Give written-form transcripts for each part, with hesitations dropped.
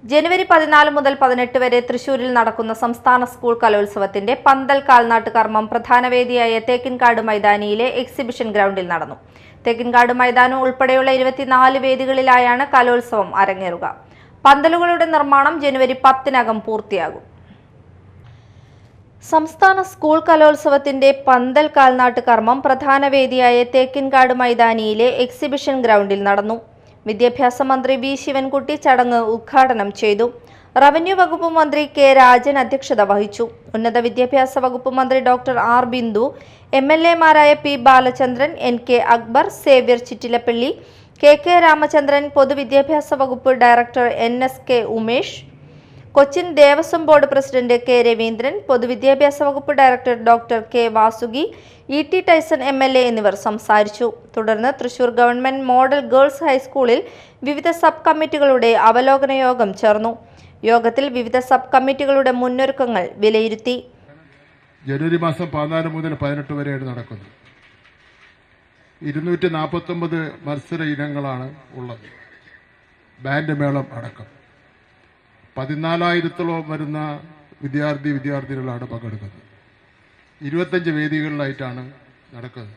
ജനുവരി 14 മുതൽ 18 വരെ തൃശൂരിൽ നടക്കുന്ന സംസ്ഥാന സ്കൂൾ കലോത്സവത്തിന്റെ പന്തൽ കാൽനാട്ട് കർമ്മം പ്രധാന വേദിയായ തേക്കിൻകാട് മൈതാനിയിലെ എക്സിബിഷൻ ഗ്രൗണ്ടിൽ നടന്നു. തേക്കിൻകാട് മൈതാനം ഉൾപ്പെടെയുള്ള 24 വേദികളിലായാണ് കലോത്സവം അരങ്ങേറുക. പന്തലുകളുടെ നിർമ്മാണം ജനുവരി 10-നകം പൂർത്തിയാകും. സംസ്ഥാന സ്കൂൾ കലോത്സവത്തിന്റെ പന്തൽ കാൽനാട്ട് കർമ്മം പ്രധാന വേദിയായ തേക്കിൻകാട് മൈതാനിയിലെ എക്സിബിഷൻ ഗ്രൗണ്ടിൽ നടന്നു. വിദ്യാഭ്യാസ മന്ത്രി വി ശിവൻകുട്ടി ചടങ്ങ് ഉദ്ഘാടനം ചെയ്തു. റവന്യൂ വകുപ്പ് മന്ത്രി കെ രാജൻ അധ്യക്ഷത വഹിച്ചു. ഉന്നത വിദ്യാഭ്യാസ വകുപ്പ് മന്ത്രി ഡോക്ടർ ആർ ബിന്ദു, MLA-മാരായ P Balachandran, NK Akbar, Xavier Chittilappally, KK Ramachandran, പൊതുവിദ്യാഭ്യാസ വകുപ്പ് director NSK Umesh, Cochin Devaswom board president K Raveendran, പൊതുവിദ്യാഭ്യാസ വകുപ്പ് director doctor K Vasuki, ET Tyson MLA എന്നിവർ സംസാരിച്ചു. തുടർന്ന് തൃശൂർ ഗവൺമെന്റ് മോഡൽ ഗേൾസ് ഹൈസ്കൂളിൽ വിവിധ സബ് കമ്മിറ്റികളുടെ അവലോകന യോഗം ചേർന്നു. യോഗത്തിൽ വിവിധ സബ് കമ്മിറ്റികളുടെ മുന്നൊരുക്കങ്ങൾ വിലയിരുത്തി. ജനുവരി മാസം 14 മുതൽ 18 വരെയാണ് നടക്കുന്നത്. 249 മത്സര ഇനങ്ങളാണ് ഉള്ളത്. ബാൻഡ് മേളം അടക്കം 14,000-ഓളം വരുന്ന വിദ്യാർത്ഥിനികളാണ് പങ്കെടുക്കുന്നത്. 25 വേദികളിലായിട്ടാണ് നടക്കുന്നത്.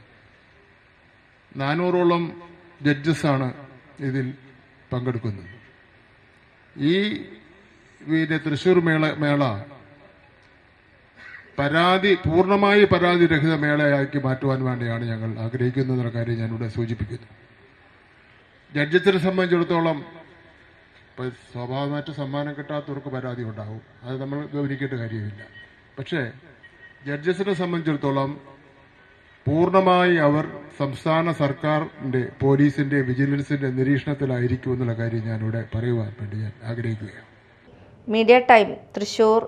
400-ഓളം ജഡ്ജസാണ് ഇതിൽ പങ്കെടുക്കുന്നത്. ഈ തൃശൂർ മേള പൂർണ്ണമായി പരാതിരഹിത മേളയാക്കി മാറ്റുവാൻ വേണ്ടിയാണ് ഞങ്ങൾ ആഗ്രഹിക്കുന്നതെന്ന കാര്യം ഞാനിവിടെ സൂചിപ്പിക്കുന്നു. ജഡ്ജസിനെ സംബന്ധിച്ചിടത്തോളം സ്വാഭാവികമായിട്ട് സമ്മാനം കിട്ടാത്തവർക്ക് പരാതി ഉണ്ടാവും. അത് നമ്മൾ ഗൗനിക്കേണ്ട കാര്യമില്ല. പക്ഷേ ജഡ്ജസിനെ സംബന്ധിച്ചിടത്തോളം പൂർണ്ണമായി അവർ സംസ്ഥാന സർക്കാരിന്റെ, പോലീസിന്റെ, വിജിലൻസിന്റെ നിരീക്ഷണത്തിലായിരിക്കും എന്നുള്ള കാര്യം ഞാനിവിടെ പറയുവാൻ വേണ്ടി ഞാൻ ആഗ്രഹിക്കുകയാണ്. Media time, Thrissur.